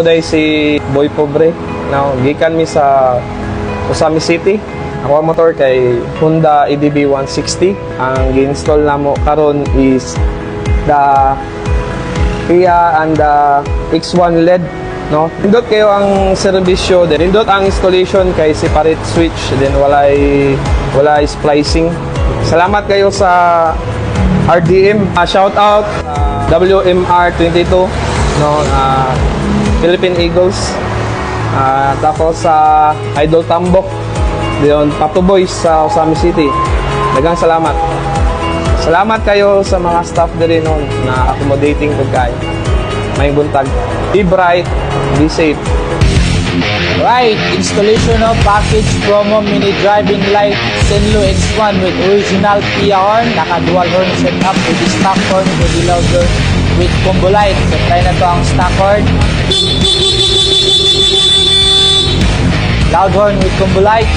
Today si Boy Pobre. Now, gikan mi sa Usami City. Ako ang motor kay Honda EDB 160. Ang gi-install namo karon is the Kia and the X1 LED. No? Pindot kayo ang serbisyo, then pindot ang installation kay separate switch, then walay splicing. Salamat kayo sa RDM. Shout out WMR22, no? Philippine Eagles. Tapos sa Idol Tambok, diyon Pato Boys sa Usami City. Daghang salamat. Salamat kayo sa mga staff diri noon na accommodating pagkain. May buntag. Be bright, be safe. Right, installation of package promo mini driving light Senlo X1 with original Kia horn, naka-dual horn setup with the stock horn with the louder with combo light. So try na to ang stock horn. Loud horn with combo light.